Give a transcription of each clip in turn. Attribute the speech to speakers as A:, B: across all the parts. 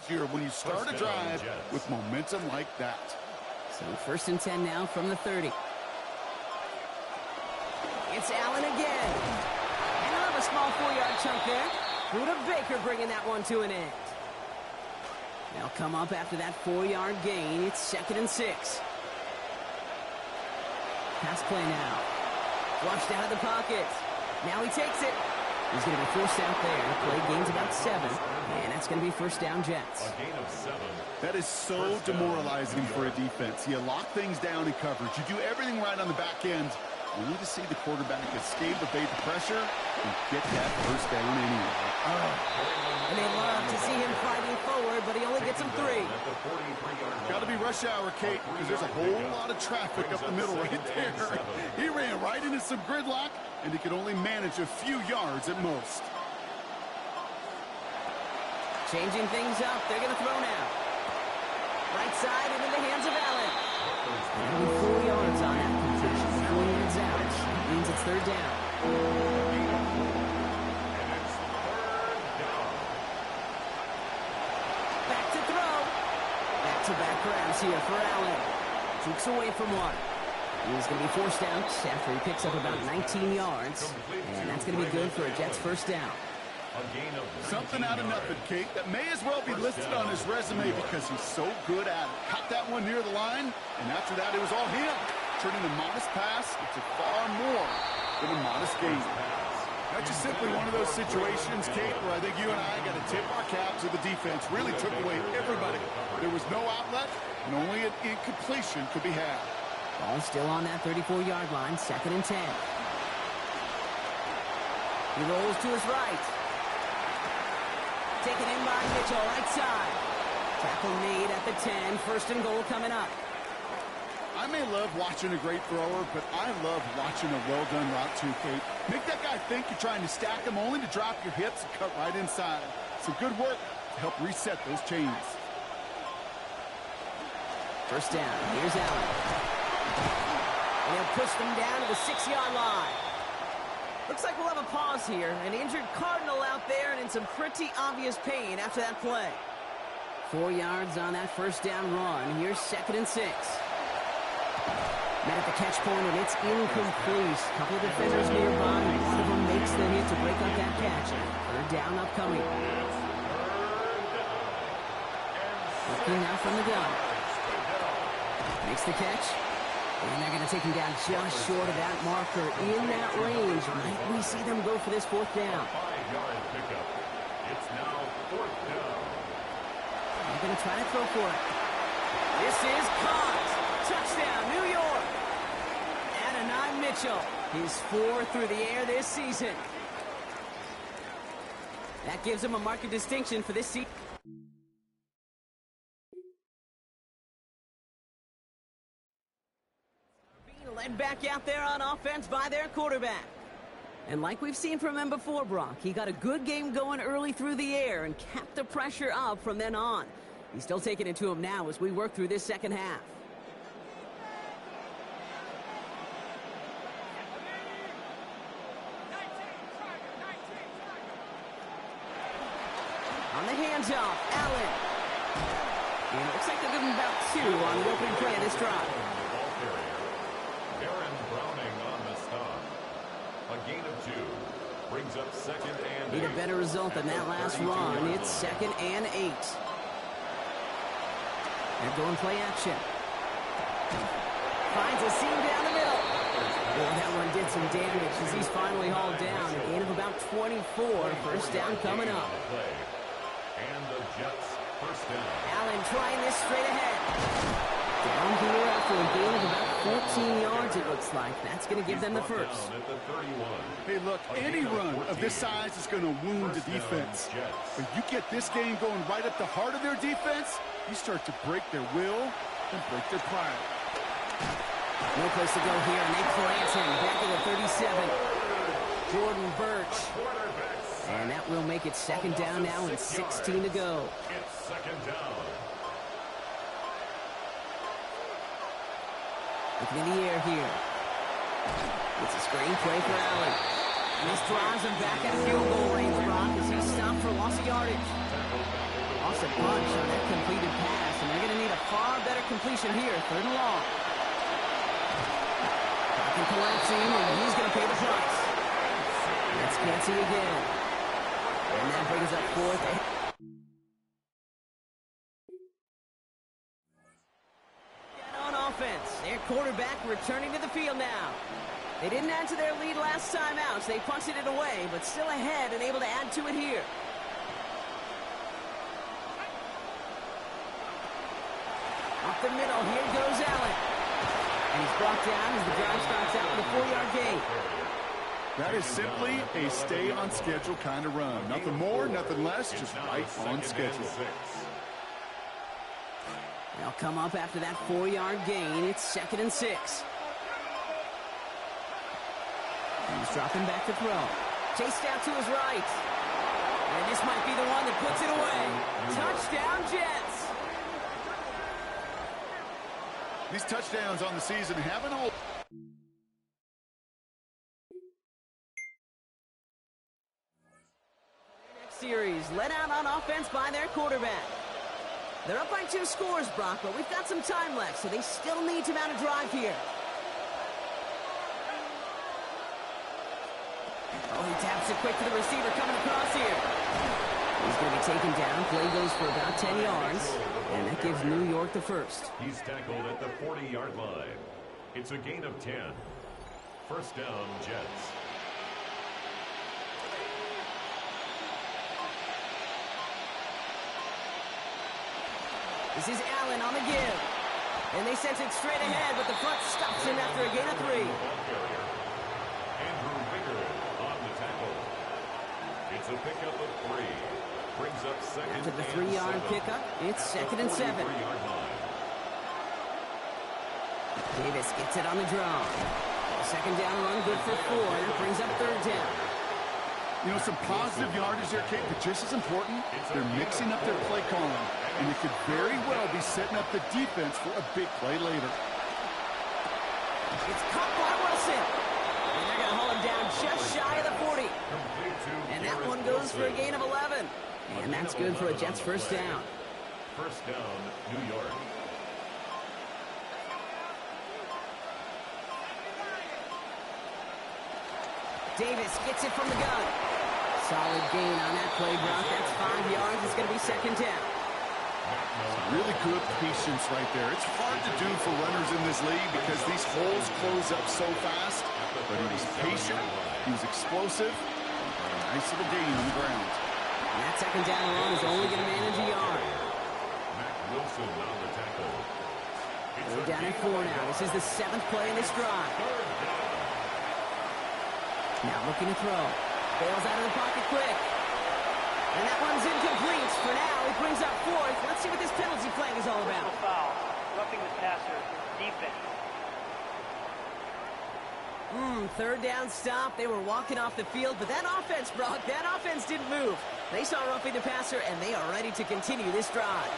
A: easier when you start a drive with momentum like that.
B: So 1st and 10 now from the 30. It's Allen again. And another small 4-yard chunk there. Buda Baker bringing that one to an end. They'll come up after that 4-yard gain. It's 2nd and 6. Pass play now. Flushed out of the pocket. Now he takes it. He's going to be forced out there. Play gains about 7. And that's going to be 1st down Jets.
C: A gain of 7.
A: That is so demoralizing for a defense. You lock things down in coverage. You do everything right on the back end. You need to see the quarterback escape, evade the pressure, and get that 1st down anyway.
B: And they love to see him fighting forward, but he only gets him 3.
A: Got to be rush hour, Kate, because there's a whole lot of traffic up the middle right there. He ran right into some gridlock, and he could only manage a few yards at most.
B: Changing things up. They're going to throw now. Right side into the hands of Allen. And 4 yards on that completion. 4 yards out. That means it's 3rd down. Back to throw. Back-to-back grabs here for Allen. Jukes away from one. He's going to be forced out after he picks up about 19 yards. And that's going to be good for a Jets 1st down.
A: Something out of nothing, Kate, that may as well be listed on his resume because he's so good at it. Caught that one near the line, and after that, it was all him. Turning a modest pass into far more than a modest gain. That's just simply one of those situations, Kate, where I think you and I got to tip our cap to the defense. Really took away everybody. There was no outlet, and only an incompletion could be had.
B: Ball still on that 34-yard line, 2nd and 10. He rolls to his right. Taken in by Mitchell, right side. Tackle made at the 10. 1st and goal coming up.
A: I may love watching a great thrower, but I love watching a well-done route too, Kate. Make that guy think you're trying to stack him only to drop your hips and cut right inside. Some good work to help reset those chains.
B: 1st down. Here's Allen. And he'll push them down to the 6-yard line. Looks like we'll have a pause here. An injured Cardinal out there and in some pretty obvious pain after that play. 4 yards on that 1st down run. Here's 2nd and 6. Met at the catch point, and it's incomplete. A couple of defenders nearby. One of them makes the hit to break up that catch. 3rd down upcoming. Looking now from the gun. Makes the catch. And they're going to take him down just short of that marker in that range. Might we see them go for this 4th down?
C: 5-yard pickup. It's now 4th down.
B: They're going to try to throw for it. This is caught. Touchdown, New York. Adonai Mitchell, his 4th through the air this season. That gives him a marked distinction for this season. Led back out there on offense by their quarterback. And like we've seen from him before, Brock, he got a good game going early through the air and kept the pressure up from then on. He's still taking it to him now as we work through this 2nd half. On the hands-off, Allen. And it looks like they're giving about 2 on the opening play of this drive.
C: A gain of 2 brings up 2nd and 8.
B: Need a better result than that last run. It's 2nd and 8. They're going play action. Finds a seam down the middle. Boy, that one did some damage as he's finally hauled down. A gain of about 24. 1st down coming up.
C: And the Jets 1st down.
B: Allen trying this straight ahead. Down here after a gain of about 14 yards, it looks like. That's going to give them the 1st.
A: Hey, look, any run of this size is going to wound the defense. But you get this game going right at the heart of their defense, you start to break their will and break their pride.
B: No place to go here, and they plant him back at the 37. Jordan Burch. And that will make it 2nd down now and 16 to go.
C: It's 2nd down.
B: Looking in the air here. It's a screen play for Allen. And this drives him back at field goal range, Brock, as he's stopped for loss of yardage. Loss lost a bunch on that completed pass, and they're going to need a far better completion here, 3rd and long. Pocket collapsing, and he's going to pay the price. That's Kancey again. And that brings up 4th. On offense, their quarterback returning to the field now. They didn't add to their lead last time out, so they punted it away, but still ahead and able to add to it here. Up the middle, here goes Allen. And he's brought down as the drive starts out with a 4-yard gain.
A: That is simply a stay-on-schedule kind of run. Nothing more, nothing less, just right on schedule.
B: They'll come up after that 4-yard gain. It's 2nd and 6. He's dropping back to throw. Chased out to his right. And this might be the one that puts it away. Touchdown, Jets.
A: These touchdowns on the season haven't all...
B: Next series, let out on offense by their quarterback. They're up by 2 scores, Brock, but we've got some time left, so they still need to mount a drive here. Oh, he taps it quick to the receiver coming across here. He's going to be taken down. Play goes for about 10 yards, and that gives New York the first.
C: He's tackled at the 40-yard line. It's a gain of 10. 1st down, Jets.
B: This is Allen on the give. And they sent it straight ahead, but the front stops him after a gain of 3.
C: Andrew Bigger on the tackle. It's a pickup of 3. Brings up 2nd
B: After the
C: and
B: 3-yard
C: 7.
B: pickup, it's 2nd and 7. Davis gets it on the draw. 2nd down run, good for 4. And it brings up 3rd down.
A: You know, some positive yardage there, Kate, but just as important, they're mixing up their play calling. And it could very well be setting up the defense for a big play later.
B: It's caught by Wilson. And they're going to haul him down just shy of the 40. And that one goes for a gain of 11. And that's good for a Jets 1st down.
C: 1st down, New York.
B: Davis gets it from the gun. Solid gain on that play, Brock. That's 5 yards. It's going to be 2nd down.
A: Really good patience right there. It's hard to do for runners in this league because these holes close up so fast. But he was patient. He was explosive. Nice little gain on the ground.
B: And that 2nd down run is only going to manage a yard.
C: Mac Wilson on the tackle.
B: We're down at 4 now. This is the 7th play in this drive. Now looking to throw. Bails out of the pocket quick. And that one's incomplete. For now, he brings up 4th. Let's see what this penalty flag is all about.
D: Foul. Roughing the passer. Defense.
B: 3rd down stop. They were walking off the field, but that offense, Brock, that offense didn't move. They saw roughing the passer, and they are ready to continue this drive.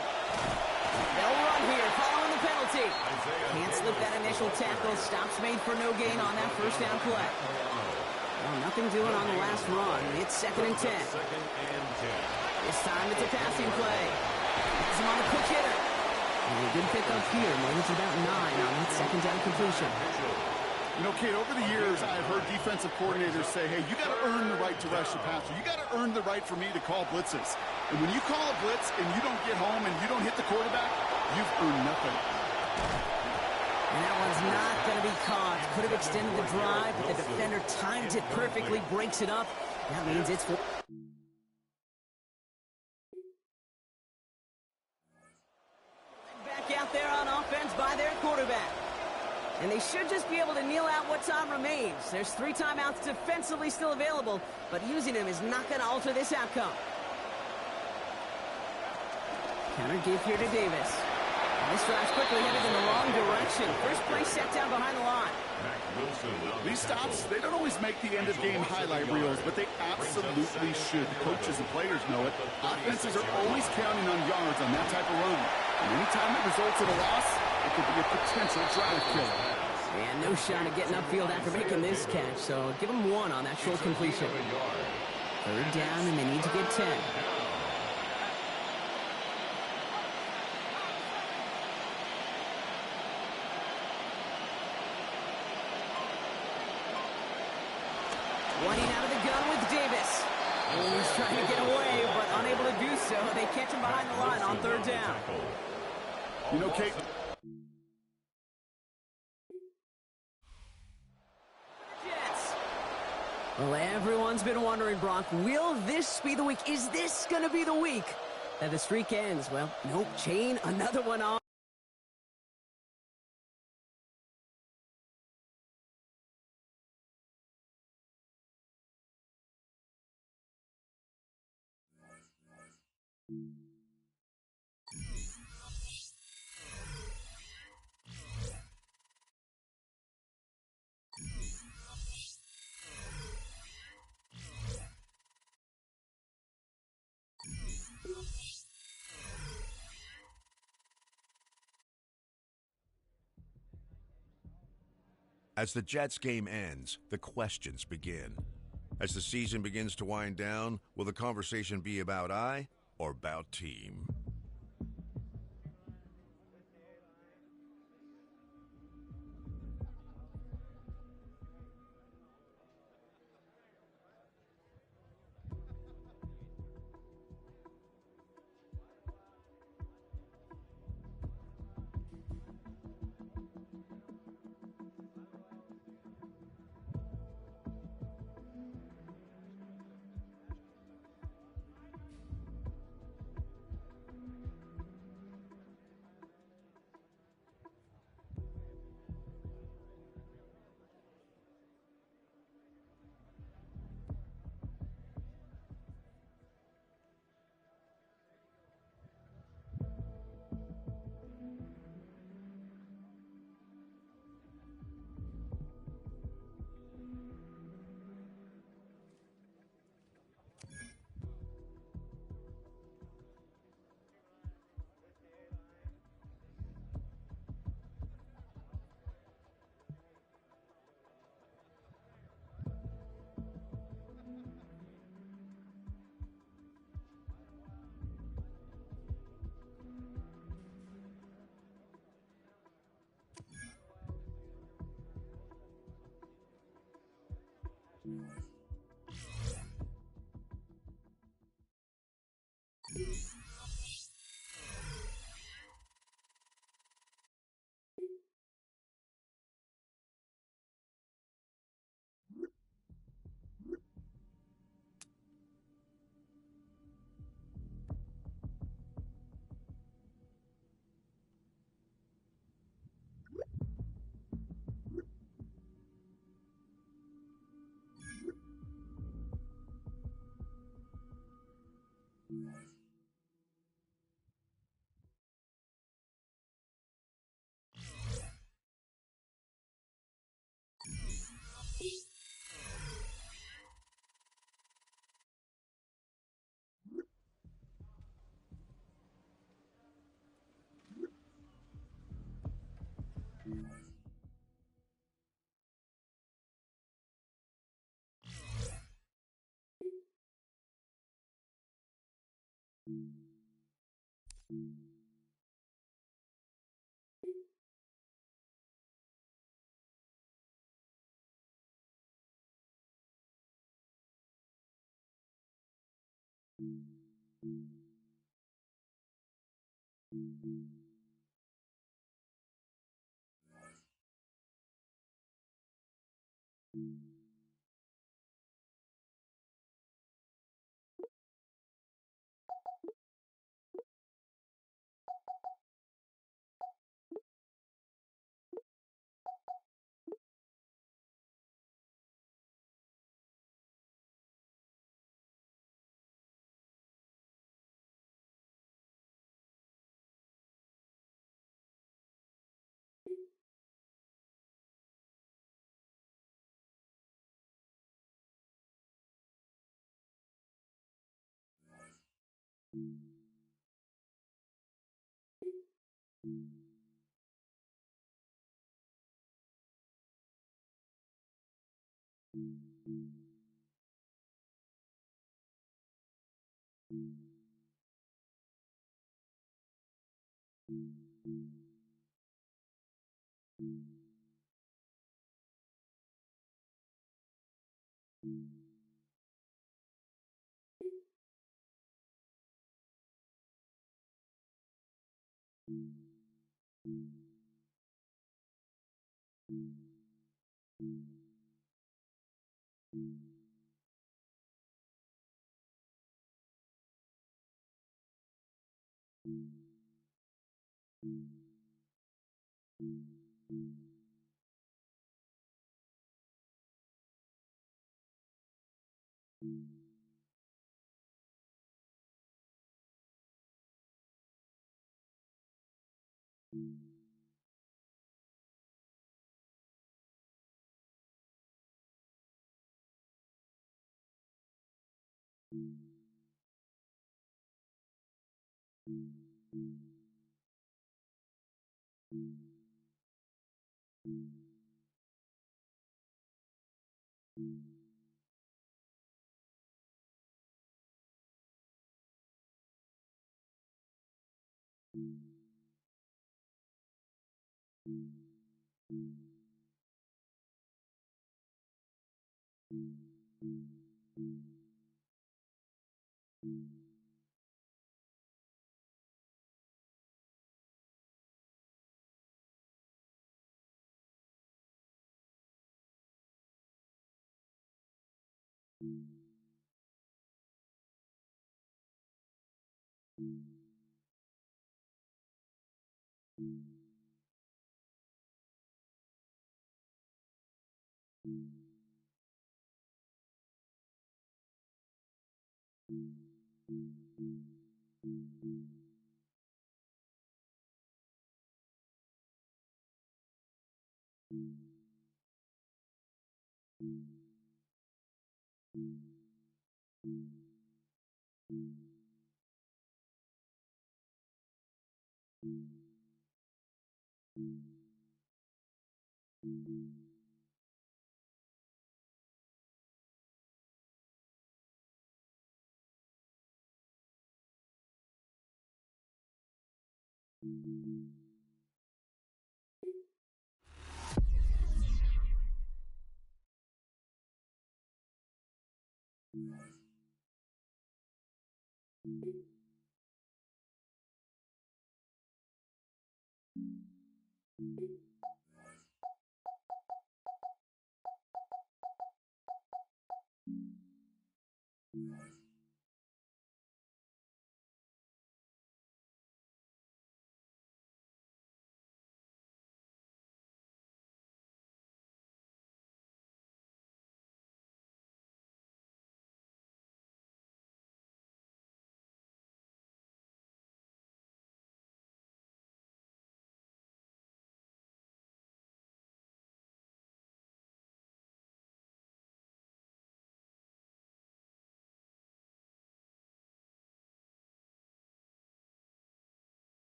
B: They'll run here, following the penalty. Can't slip that initial tackle. Stops made for no gain on that 1st down play. Well, nothing doing on the last run. It's 2nd and 10. This time it's a passing play. Has him on the quick hitter. And a good pickup here. Made it to about 9 on that 2nd down completion.
A: You know, Kate, over the years, I've heard defensive coordinators say, hey, you got to earn the right to rush the passer. You got to earn the right for me to call blitzes. And when you call a blitz and you don't get home and you don't hit the quarterback, you've earned nothing.
B: And that one's not going to be caught. Could have extended the drive, but the defender timed it perfectly, breaks it up. That means it's for... Back out there on offense by their quarterback. And they should just be able to kneel out what time remains. There's 3 timeouts defensively still available, but using them is not going to alter this outcome. Counter give here to Davis. And this drive's quickly headed in the wrong direction. First play set down behind the line.
A: These stops, they don't always make the end-of-game highlight reels, but they absolutely should. Coaches and players know it. Offenses are always counting on yards on that type of run. And anytime it results in a loss, it could be a potential drive killer.
B: And no shot at getting upfield after making this catch, so give them 1 on that short completion. 3rd down, and they need to get 10. Pointing out of the gun with Davis. Oh, he's trying to get away, but unable to do so. They catch him behind the line on third down.
A: You know, Kate...
B: Well, everyone's been wondering, Bronk, will this be the week? Is this going to be the week that the streak ends? Well, nope, chain another one on.
E: As the Jets game ends, the questions begin. As the season begins to wind down, will the conversation be about I or about team?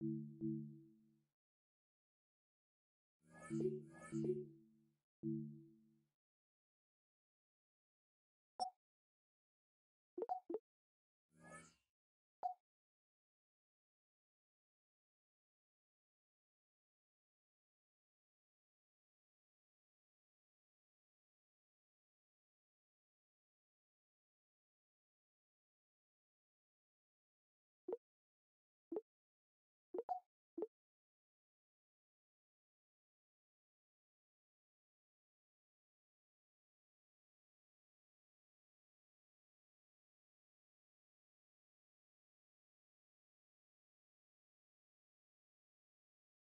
F: you